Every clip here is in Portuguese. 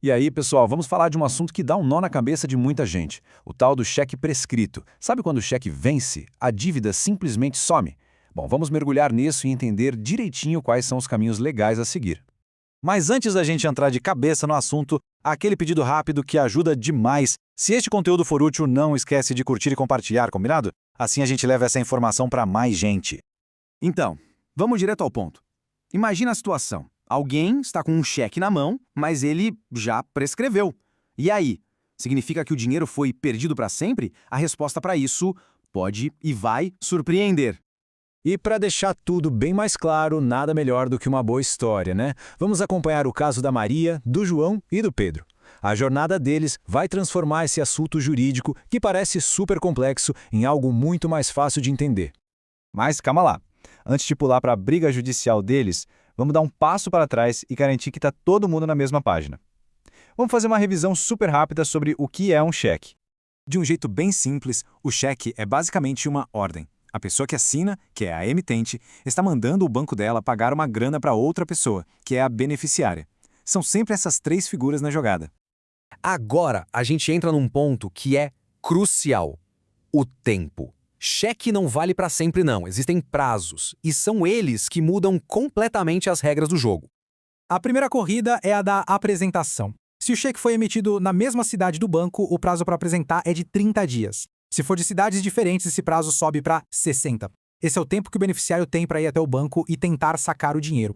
E aí, pessoal, vamos falar de um assunto que dá um nó na cabeça de muita gente, o tal do cheque prescrito. Sabe quando o cheque vence, a dívida simplesmente some? Bom, vamos mergulhar nisso e entender direitinho quais são os caminhos legais a seguir. Mas antes da gente entrar de cabeça no assunto, aquele pedido rápido que ajuda demais. Se este conteúdo for útil, não esquece de curtir e compartilhar, combinado? Assim a gente leva essa informação para mais gente. Então, vamos direto ao ponto. Imagina a situação. Alguém está com um cheque na mão, mas ele já prescreveu. E aí? Significa que o dinheiro foi perdido para sempre? A resposta para isso pode e vai surpreender. E para deixar tudo bem mais claro, nada melhor do que uma boa história, né? Vamos acompanhar o caso da Maria, do João e do Pedro. A jornada deles vai transformar esse assunto jurídico, que parece super complexo, em algo muito mais fácil de entender. Mas calma lá. Antes de pular para a briga judicial deles, vamos dar um passo para trás e garantir que está todo mundo na mesma página. Vamos fazer uma revisão super rápida sobre o que é um cheque. De um jeito bem simples, o cheque é basicamente uma ordem. A pessoa que assina, que é a emitente, está mandando o banco dela pagar uma grana para outra pessoa, que é a beneficiária. São sempre essas três figuras na jogada. Agora a gente entra num ponto que é crucial: o tempo. Cheque não vale para sempre não, existem prazos, e são eles que mudam completamente as regras do jogo. A primeira corrida é a da apresentação. Se o cheque foi emitido na mesma cidade do banco, o prazo para apresentar é de 30 dias. Se for de cidades diferentes, esse prazo sobe para 60. Esse é o tempo que o beneficiário tem para ir até o banco e tentar sacar o dinheiro.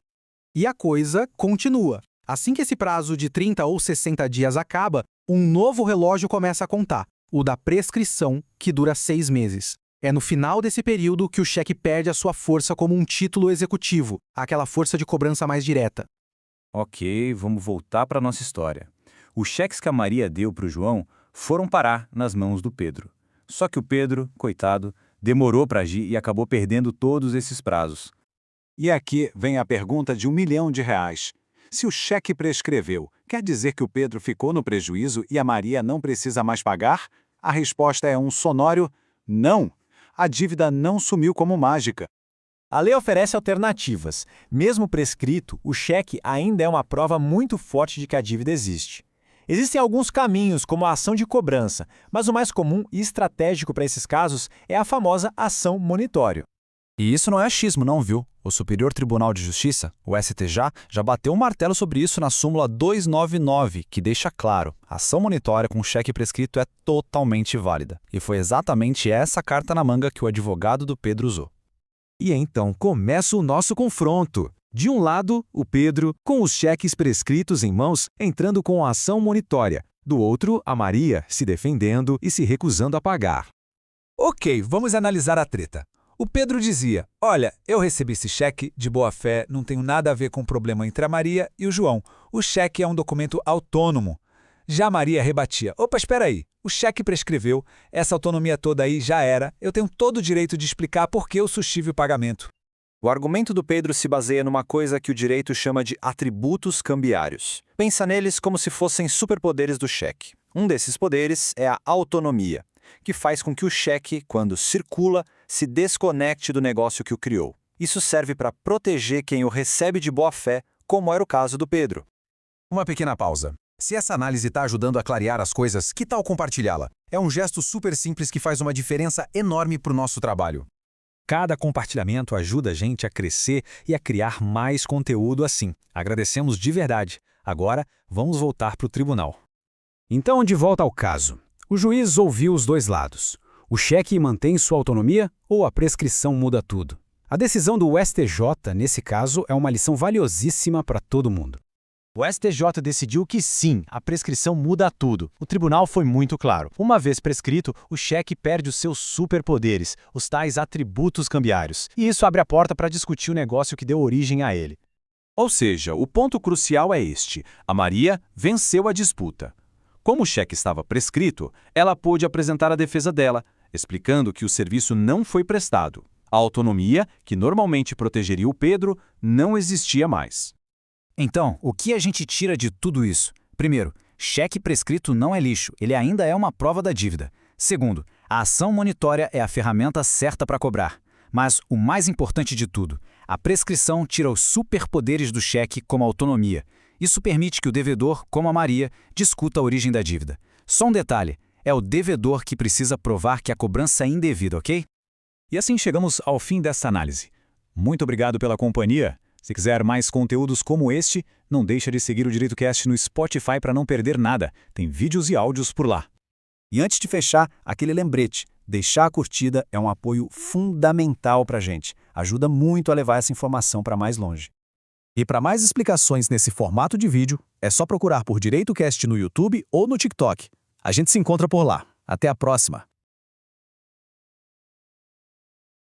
E a coisa continua. Assim que esse prazo de 30 ou 60 dias acaba, um novo relógio começa a contar, o da prescrição, que dura 6 meses. É no final desse período que o cheque perde a sua força como um título executivo, aquela força de cobrança mais direta. Ok, vamos voltar para a nossa história. Os cheques que a Maria deu para o João foram parar nas mãos do Pedro. Só que o Pedro, coitado, demorou para agir e acabou perdendo todos esses prazos. E aqui vem a pergunta de R$1 milhão. Se o cheque prescreveu, quer dizer que o Pedro ficou no prejuízo e a Maria não precisa mais pagar? A resposta é um sonoro não. A dívida não sumiu como mágica. A lei oferece alternativas. Mesmo prescrito, o cheque ainda é uma prova muito forte de que a dívida existe. Existem alguns caminhos, como a ação de cobrança, mas o mais comum e estratégico para esses casos é a famosa ação monitório. E isso não é achismo não, viu? O Superior Tribunal de Justiça, o STJ, já bateu um martelo sobre isso na súmula 299, que deixa claro, a ação monitória com cheque prescrito é totalmente válida. E foi exatamente essa carta na manga que o advogado do Pedro usou. E então começa o nosso confronto. De um lado, o Pedro, com os cheques prescritos em mãos, entrando com a ação monitória. Do outro, a Maria, se defendendo e se recusando a pagar. Ok, vamos analisar a treta. O Pedro dizia: olha, eu recebi esse cheque de boa fé, não tenho nada a ver com o problema entre a Maria e o João. O cheque é um documento autônomo. Já a Maria rebatia: opa, espera aí, o cheque prescreveu, essa autonomia toda aí já era, eu tenho todo o direito de explicar por que eu sustive o pagamento. O argumento do Pedro se baseia numa coisa que o direito chama de atributos cambiários. Pensa neles como se fossem superpoderes do cheque. Um desses poderes é a autonomia, que faz com que o cheque, quando circula, se desconecte do negócio que o criou. Isso serve para proteger quem o recebe de boa fé, como era o caso do Pedro. Uma pequena pausa. Se essa análise está ajudando a clarear as coisas, que tal compartilhá-la? É um gesto super simples que faz uma diferença enorme para o nosso trabalho. Cada compartilhamento ajuda a gente a crescer e a criar mais conteúdo assim. Agradecemos de verdade. Agora, vamos voltar para o tribunal. Então, de volta ao caso. O juiz ouviu os dois lados. O cheque mantém sua autonomia ou a prescrição muda tudo? A decisão do STJ, nesse caso, é uma lição valiosíssima para todo mundo. O STJ decidiu que sim, a prescrição muda tudo. O tribunal foi muito claro. Uma vez prescrito, o cheque perde os seus superpoderes, os tais atributos cambiários. E isso abre a porta para discutir o negócio que deu origem a ele. Ou seja, o ponto crucial é este: a Maria venceu a disputa. Como o cheque estava prescrito, ela pôde apresentar a defesa dela, explicando que o serviço não foi prestado. A autonomia, que normalmente protegeria o Pedro, não existia mais. Então, o que a gente tira de tudo isso? Primeiro, cheque prescrito não é lixo, ele ainda é uma prova da dívida. Segundo, a ação monitória é a ferramenta certa para cobrar. Mas o mais importante de tudo, a prescrição tira os superpoderes do cheque como autonomia. Isso permite que o devedor, como a Maria, discuta a origem da dívida. Só um detalhe, é o devedor que precisa provar que a cobrança é indevida, ok? E assim chegamos ao fim desta análise. Muito obrigado pela companhia. Se quiser mais conteúdos como este, não deixa de seguir o DireitoCast no Spotify para não perder nada. Tem vídeos e áudios por lá. E antes de fechar, aquele lembrete. Deixar a curtida é um apoio fundamental para a gente. Ajuda muito a levar essa informação para mais longe. E para mais explicações nesse formato de vídeo, é só procurar por DireitoCast no YouTube ou no TikTok. A gente se encontra por lá. Até a próxima!